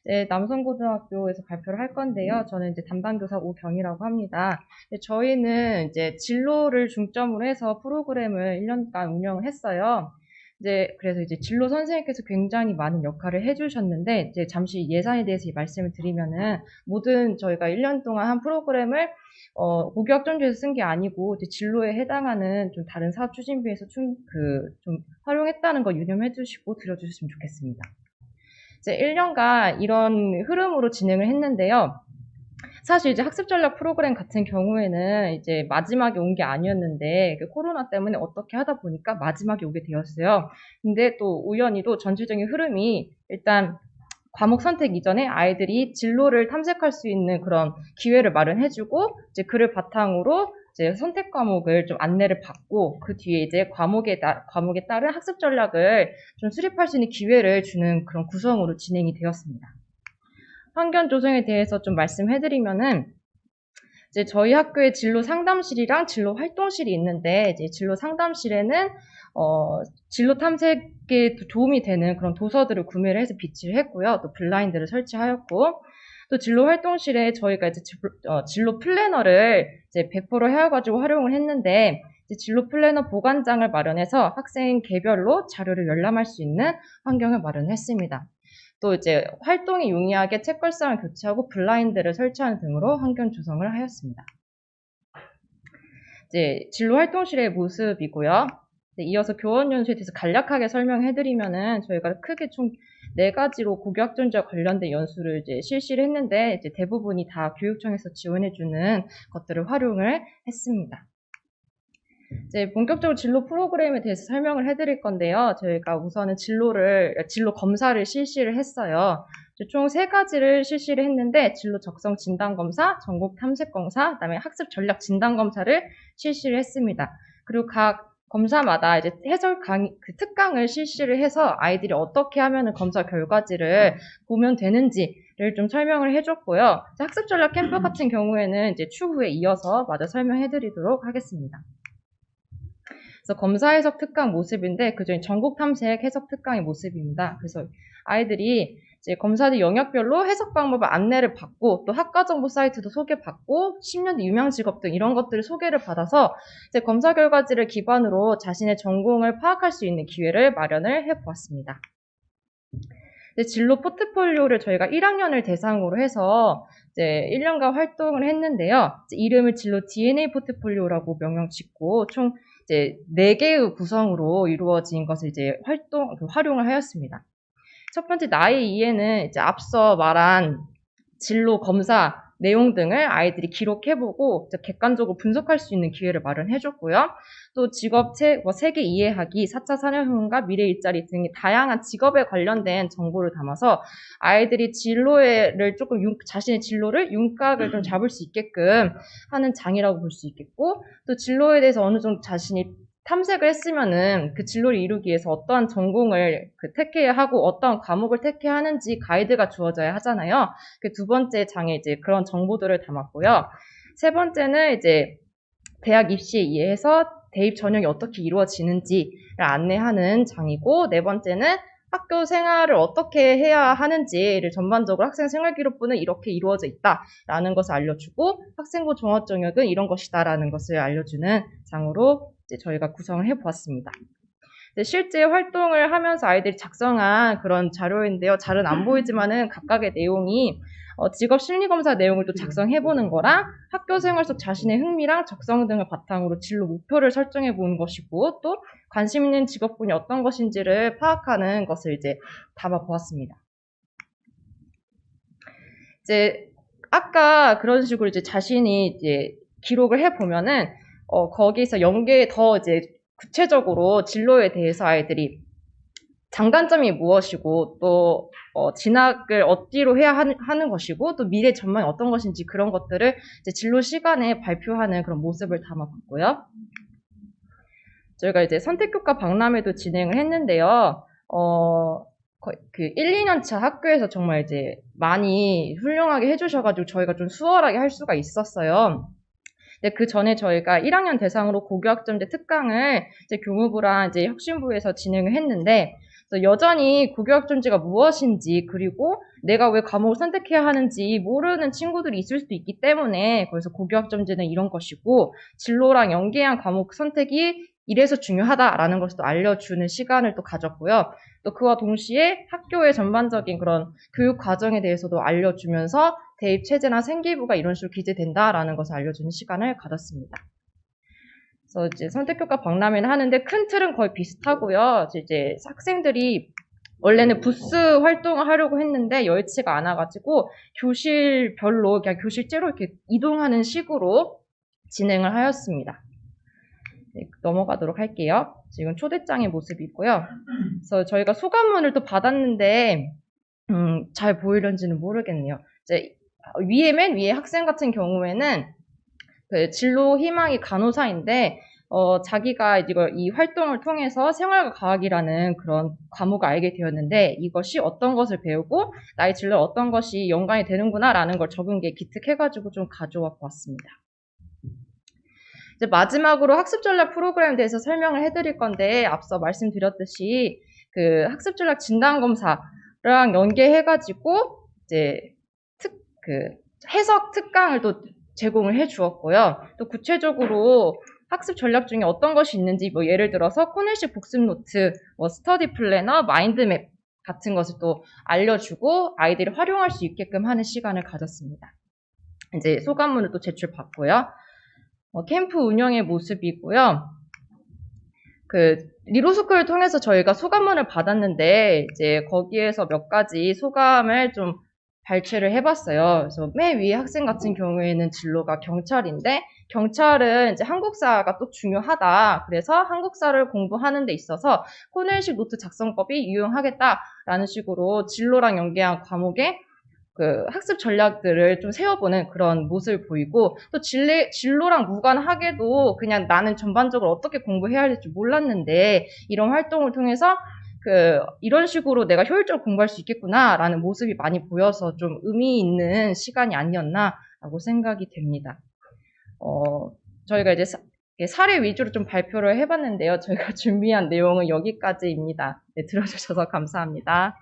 네, 남성고등학교에서 발표를 할 건데요. 저는 이제 담당교사 오경이라고 합니다. 저희는 이제 진로를 중점으로 해서 프로그램을 1년간 운영을 했어요. 그래서 이제 진로 선생님께서 굉장히 많은 역할을 해주셨는데, 이제 잠시 예산에 대해서 말씀을 드리면은, 모든 저희가 1년 동안 한 프로그램을, 고교학점제에서 쓴 게 아니고, 이제 진로에 해당하는 좀 다른 사업 추진비에서 좀 활용했다는 거 유념해 주시고 들어주셨으면 좋겠습니다. 이제 1년간 이런 흐름으로 진행을 했는데요. 사실 이제 학습 전략 프로그램 같은 경우에는 이제 마지막에 온 게 아니었는데 코로나 때문에 어떻게 하다 보니까 마지막에 오게 되었어요. 근데 또 우연히도 전체적인 흐름이 일단 과목 선택 이전에 아이들이 진로를 탐색할 수 있는 그런 기회를 마련해주고 이제 그를 바탕으로 이제 선택 과목을 좀 안내를 받고 그 뒤에 이제 과목에 따른 학습 전략을 좀 수립할 수 있는 기회를 주는 그런 구성으로 진행이 되었습니다. 환경 조성에 대해서 좀 말씀해드리면은 이제 저희 학교에 진로 상담실이랑 진로 활동실이 있는데 이제 진로 상담실에는 진로 탐색에 도움이 되는 그런 도서들을 구매를 해서 비치를 했고요. 또 블라인드를 설치하였고 또 진로 활동실에 저희가 이제 진로 플래너를 이제 100% 해가지고 활용을 했는데 이제 진로 플래너 보관장을 마련해서 학생 개별로 자료를 열람할 수 있는 환경을 마련했습니다. 또 이제 활동이 용이하게 책걸상을 교체하고 블라인드를 설치하는 등으로 환경 조성을 하였습니다. 이제 진로 활동실의 모습이고요. 이어서 교원 연수에 대해서 간략하게 설명해드리면은 저희가 크게 총 4가지로 고교학점제와 관련된 연수를 이제 실시를 했는데 이제 대부분이 다 교육청에서 지원해주는 것들을 활용을 했습니다. 이제 본격적으로 진로 프로그램에 대해서 설명을 해드릴 건데요. 저희가 우선은 진로 검사를 실시를 했어요. 총 3가지를 실시를 했는데 진로 적성 진단 검사, 전국 탐색 검사, 그다음에 학습 전략 진단 검사를 실시를 했습니다. 그리고 각 검사마다 이제 해설 강의, 특강을 실시를 해서 아이들이 어떻게 하면은 검사 결과지를 보면 되는지를 좀 설명을 해줬고요. 학습 전략 캠프 같은 경우에는 이제 추후에 이어서 마저 설명해드리도록 하겠습니다. 그래서 검사 해석 특강 모습인데 그중에 전국 탐색 해석 특강의 모습입니다. 그래서 아이들이 이제 검사들 영역별로 해석 방법을 안내를 받고 또 학과 정보 사이트도 소개받고 10년 뒤 유명 직업 등 이런 것들을 소개를 받아서 이제 검사 결과지를 기반으로 자신의 전공을 파악할 수 있는 기회를 마련을 해보았습니다. 진로 포트폴리오를 저희가 1학년을 대상으로 해서 이제 1년간 활동을 했는데요. 이름을 진로 DNA 포트폴리오라고 명명 짓고 총 이제 4개의 구성으로 이루어진 것을 이제 활용을 하였습니다. 첫 번째 나의 이해는 이제 앞서 말한 진로 검사 내용 등을 아이들이 기록해보고 객관적으로 분석할 수 있는 기회를 마련해줬고요. 또 직업 세계 이해하기, 4차 산업혁명과 미래 일자리 등의 다양한 직업에 관련된 정보를 담아서 아이들이 자신의 진로를 윤곽을 좀 잡을 수 있게끔 하는 장이라고 볼 수 있겠고, 또 진로에 대해서 어느 정도 자신이 탐색을 했으면은 그 진로를 이루기 위해서 어떠한 전공을 택해야 하고 어떠한 과목을 택해야 하는지 가이드가 주어져야 하잖아요. 그 2번째 장에 이제 그런 정보들을 담았고요. 3번째는 이제 대학 입시에 의해서 대입 전형이 어떻게 이루어지는지를 안내하는 장이고 4번째는 학교 생활을 어떻게 해야 하는지를 전반적으로 학생 생활기록부는 이렇게 이루어져 있다라는 것을 알려주고 학생부 종합정역은 이런 것이다라는 것을 알려주는 장으로 이제 저희가 구성을 해보았습니다. 실제 활동을 하면서 아이들이 작성한 그런 자료인데요. 잘은 안 보이지만은 각각의 내용이 직업 심리검사 내용을 또 작성해보는 거랑 학교 생활 속 자신의 흥미랑 적성 등을 바탕으로 진로 목표를 설정해보는 것이고 또 관심 있는 직업군이 어떤 것인지를 파악하는 것을 이제 담아보았습니다. 이제 아까 그런 식으로 이제 자신이 이제 기록을 해보면은 거기서 연계에 더 이제 구체적으로 진로에 대해서 아이들이 장단점이 무엇이고 또 진학을 어디로 해야 하는 것이고 또 미래 전망이 어떤 것인지 그런 것들을 이제 진로 시간에 발표하는 그런 모습을 담아봤고요. 저희가 이제 선택교과 박람회도 진행을 했는데요. 그 1, 2년차 학교에서 정말 이제 많이 훌륭하게 해주셔가지고 저희가 좀 수월하게 할 수가 있었어요. 근데 그 전에 저희가 1학년 대상으로 고교학점제 특강을 이제 교무부랑 이제 혁신부에서 진행을 했는데 여전히 고교학점제가 무엇인지 그리고 내가 왜 과목을 선택해야 하는지 모르는 친구들이 있을 수도 있기 때문에 그래서 고교학점제는 이런 것이고 진로랑 연계한 과목 선택이 이래서 중요하다라는 것을 또 알려주는 시간을 또 가졌고요. 또 그와 동시에 학교의 전반적인 그런 교육 과정에 대해서도 알려주면서 대입 체제나 생기부가 이런 식으로 기재된다라는 것을 알려주는 시간을 가졌습니다. 그래서 이제 선택교과 박람회는 하는데 큰 틀은 거의 비슷하고요. 이제 학생들이 원래는 부스 활동을 하려고 했는데 여의치가 않아가지고 교실별로 그냥 교실제로 이렇게 이동하는 식으로 진행을 하였습니다. 네, 넘어가도록 할게요. 지금 초대장의 모습이고요. 그래서 저희가 소감문을 또 받았는데 잘 보이는지는 모르겠네요. 이제 맨 위에 학생 같은 경우에는 그 진로 희망이 간호사인데 자기가 이 활동을 통해서 생활과 과학이라는 그런 과목을 알게 되었는데 이것이 어떤 것을 배우고 나의 진로에 어떤 것이 연관이 되는구나라는 걸 적은 게 기특해가지고 좀 가져와 보았습니다. 이제 마지막으로 학습 전략 프로그램에 대해서 설명을 해드릴 건데 앞서 말씀드렸듯이 그 학습 전략 진단 검사랑 연계해가지고 이제 해석 특강을 또 제공을 해 주었고요. 또 구체적으로 학습 전략 중에 어떤 것이 있는지 뭐 예를 들어서 코넬식 복습 노트, 뭐 스터디 플래너, 마인드맵 같은 것을 또 알려주고 아이들이 활용할 수 있게끔 하는 시간을 가졌습니다. 이제 소감문을 또 제출받고요. 캠프 운영의 모습이고요. 그 리로스쿨을 통해서 저희가 소감문을 받았는데 이제 거기에서 몇 가지 소감을 좀 발췌를 해봤어요. 그래서 맨 위에 학생 같은 경우에는 진로가 경찰인데 경찰은 이제 한국사가 또 중요하다. 그래서 한국사를 공부하는 데 있어서 코넬식 노트 작성법이 유용하겠다라는 식으로 진로랑 연계한 과목에 그 학습 전략들을 좀 세워보는 그런 모습을 보이고 또 진로랑 무관하게도 그냥 나는 전반적으로 어떻게 공부해야 할지 몰랐는데 이런 활동을 통해서 이런 식으로 내가 효율적으로 공부할 수 있겠구나라는 모습이 많이 보여서 좀 의미 있는 시간이 아니었나라고 생각이 됩니다. 저희가 이제 사례 위주로 좀 발표를 해봤는데요. 저희가 준비한 내용은 여기까지입니다. 네, 들어주셔서 감사합니다.